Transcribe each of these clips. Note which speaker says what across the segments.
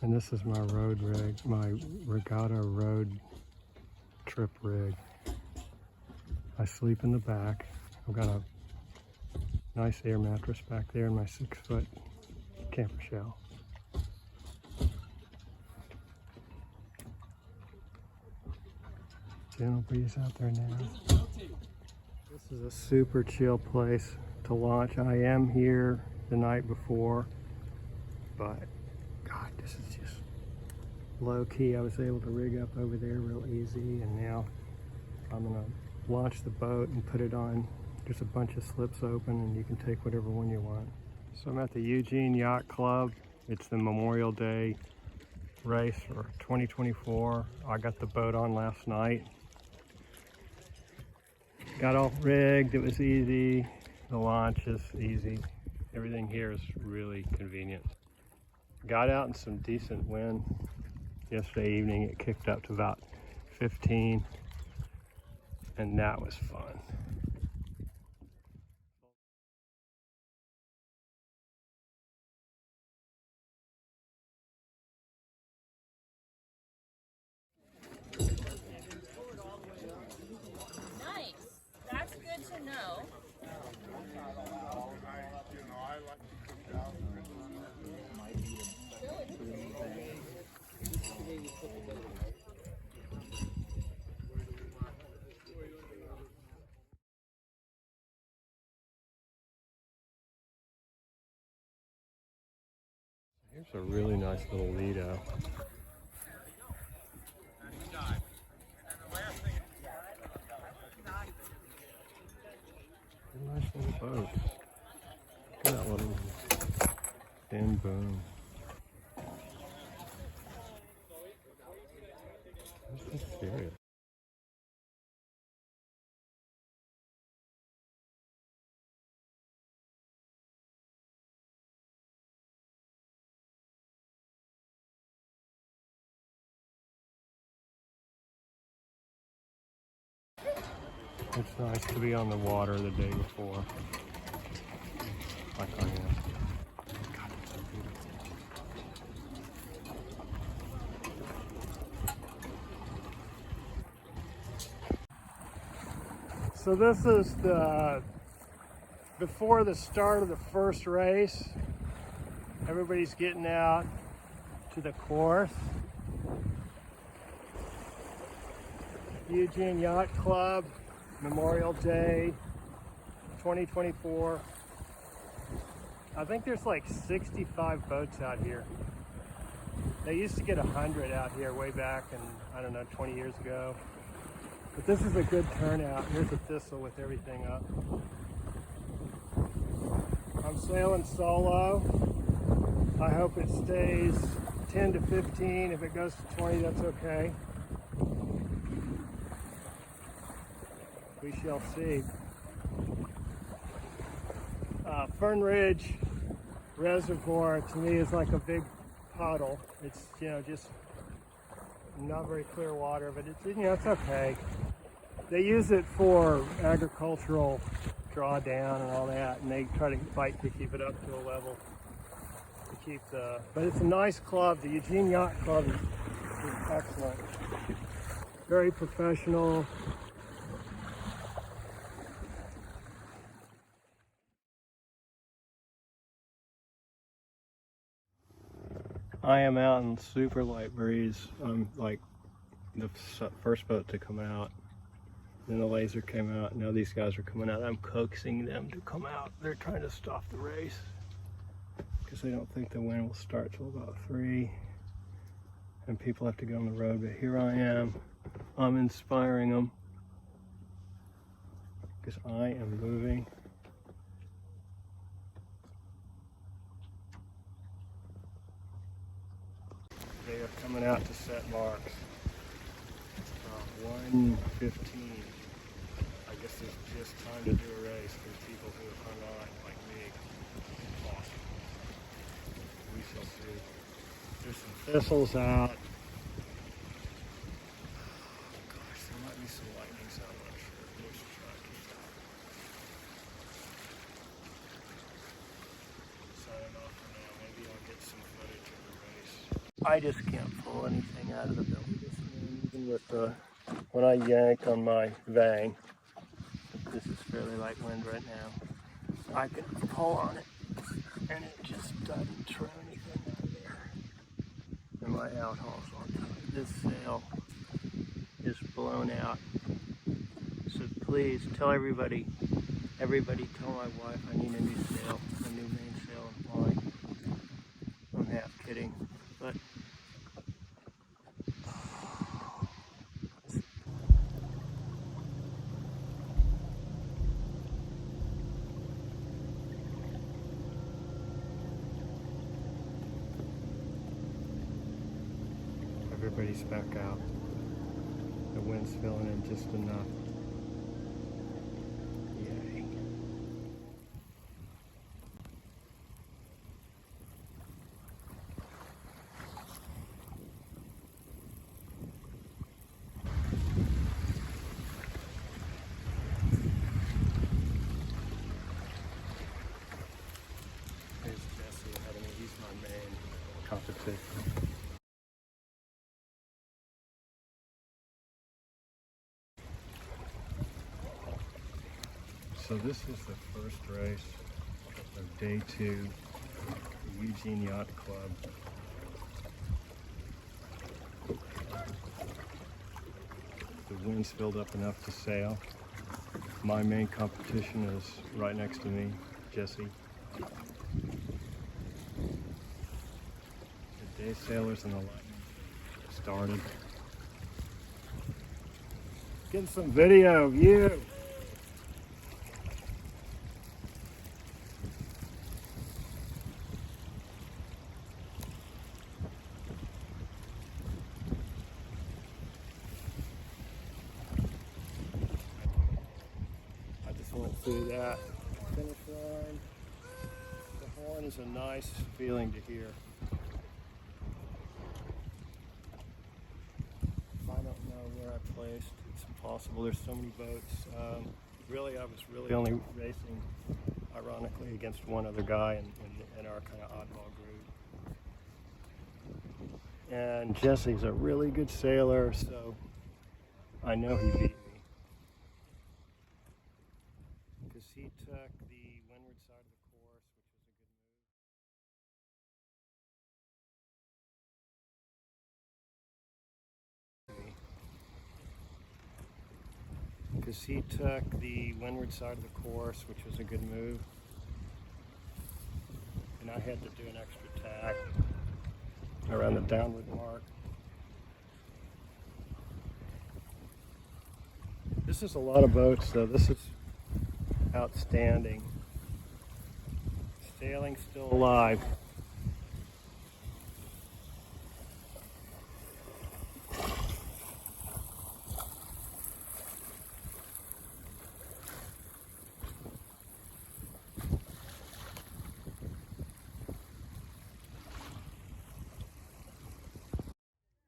Speaker 1: And this is my road rig, my Regatta road trip rig. I sleep in the back. I've got a nice air mattress back there in my 6-foot camper shell. Gentle breeze out there now. This is a super chill place to launch. I am here the night before, but God, this is just low key. I was able to rig up over there real easy, and now I'm gonna launch the boat and put it on. There's a bunch of slips open and you can take whatever one you want. So I'm at the Eugene Yacht Club. It's the Memorial Day race for 2024. I got the boat on last night. Got all rigged, it was easy. The launch is easy. Everything here is really convenient. Got out in some decent wind. Yesterday evening it kicked up to about 15, and that was fun.
Speaker 2: Nice. That's good to know.
Speaker 1: Here's a really nice little Lido. A nice little boat. Look at that little thin boom. This is serious. It's nice to be on the water the day before, like I am. God, it's so beautiful. So this is before the start of the first race. Everybody's getting out to the course. Eugene Yacht Club, Memorial Day 2024. I think there's like 65 boats out here. They used to get 100 out here way back in, I don't know, 20 years ago. But this is a good turnout. Here's a thistle with everything up. I'm sailing solo. I hope it stays 10 to 15. If it goes to 20, that's okay. We shall see. Fern Ridge Reservoir to me is like a big puddle. It's, just not very clear water, but it's, it's okay. They use it for agricultural drawdown and all that, and they try to fight to keep it up to a level to keep but it's a nice club. The Eugene Yacht Club is excellent. Very professional. I am out in super light breeze. I'm like the first boat to come out. Then the laser came out. Now these guys are coming out. I'm coaxing them to come out. They're trying to stop the race because they don't think the wind will start till about 3. And people have to get on the road. But here I am. I'm inspiring them because I am moving. They are coming out to set marks. 1:15. I guess it's just time to do a race. There's people who have hung on like me. Awesome. We shall see. There's some thistles out. Gosh, there might be some lightning, so I'm not sure. We'll just try to keep that. Signing off for now. Maybe I'll get some footage of the race. I just can't pull anything out of the belly this morning, even with when I yank on my vang. This is fairly light wind right now. I can pull on it, and it just doesn't turn anything out of there. And my outhauls on top. This sail is blown out. So please tell everybody tell my wife I need a new sail, a new mainsail and flying. I'm half kidding, but everybody's back out. The wind's filling in just enough. Yay. There's Jesse ahead of me. He's my main competition. So this is the first race of day 2 of the Eugene Yacht Club. The wind's filled up enough to sail. My main competition is right next to me, Jesse. The day sailors and the lightning started. Getting some video of you. Went through that finish line. The horn is a nice feeling to hear. I don't know where I placed. It's impossible. There's so many boats. Really, I was really only racing, ironically, against one other guy in our kind of oddball group. And Jesse's a really good sailor, so I know he beat me. He took the windward side of the course, which was a good move. Because he took the windward side of the course, which was a good move. And I had to do an extra tack around the downward mark. This is a lot of boats, so this is outstanding. Sailing still alive.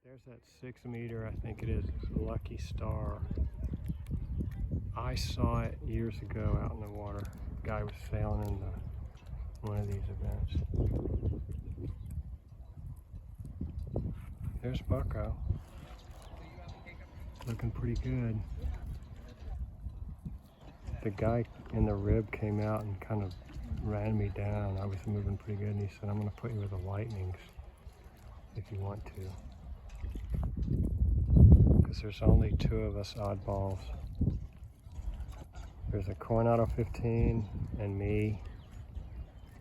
Speaker 1: There's that 6 meter, I think it is, Lucky Star. I saw it years ago out in the water. A guy was sailing in one of these events. There's Bucko. Looking pretty good. The guy in the rib came out and kind of ran me down. I was moving pretty good, and he said, I'm going to put you with the lightnings if you want to. Because there's only 2 of us oddballs. There's a Coronado 15 and me,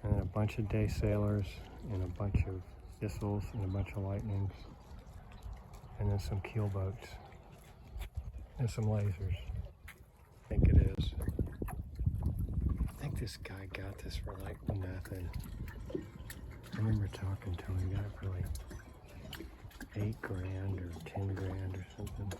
Speaker 1: and a bunch of day sailors, and a bunch of thistles, and a bunch of lightnings, and then some keel boats, and some lasers. I think it is. I think this guy got this for like nothing. I remember talking to him, he got it for like 8 grand or 10 grand or something.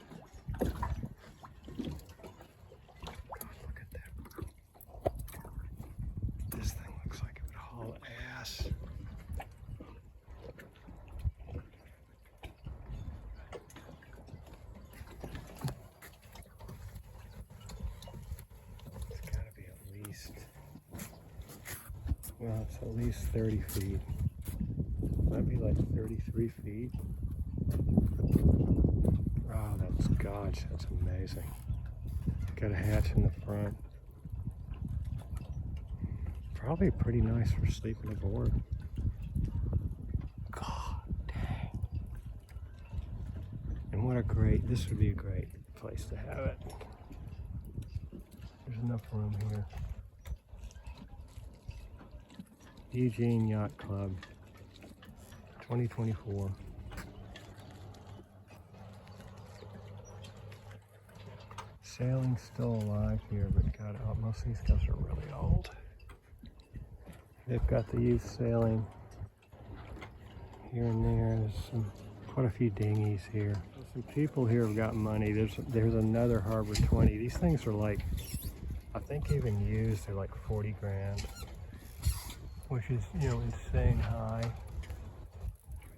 Speaker 1: Well, it's at least 30 feet. Might be like like 33 feet. Oh, that's amazing. Got a hatch in the front. Probably pretty nice for sleeping aboard. God dang. And this would be a great place to have it. There's enough room here. Eugene Yacht Club, 2024. Sailing's still alive here, but God, most of these guys are really old. They've got the youth sailing here and there. There's quite a few dinghies here. Some people here have got money. There's another Harbor 20. These things are like, I think even used, they're like 40 grand. Which is, insane high.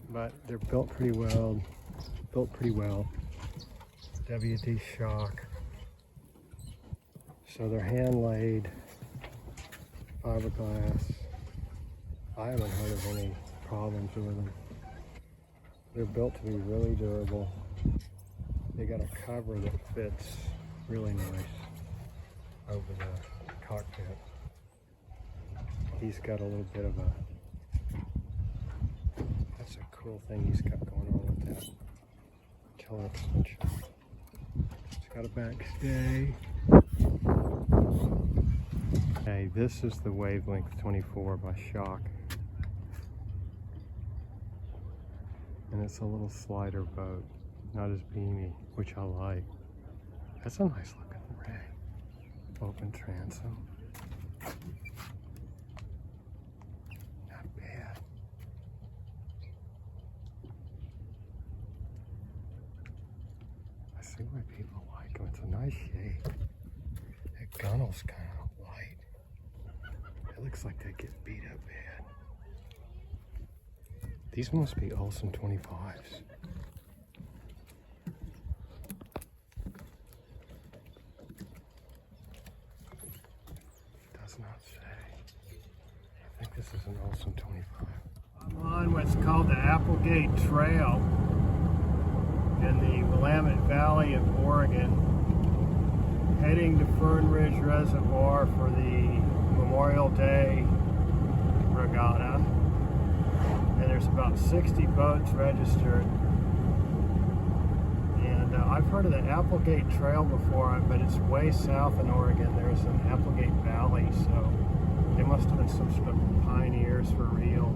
Speaker 1: But they're built pretty well. WD shock. So they're hand laid, fiberglass. I haven't heard of any problems with them. They're built to be really durable. They got a cover that fits really nice over the cockpit. He's got a little bit of that's a cool thing he's got going on with that tiller extension. It's got a backstay. Okay, this is the Wavelength 24 by Shock. And it's a little slider boat, not as beamy, which I like. That's a nice looking rig. Open transom. See why people like them. It's a nice shape. That gunnel's kind of light. It looks like they get beat up bad. These must be Olsen 25s. Does not say. I think this is an Olsen 25. I'm on what's called the Applegate Trail in the Willamette Valley of Oregon, heading to Fern Ridge Reservoir for the Memorial Day Regatta. And there's about 60 boats registered. And I've heard of the Applegate Trail before, but it's way south in Oregon. There's an Applegate Valley, so they must have been some sort of pioneers for real.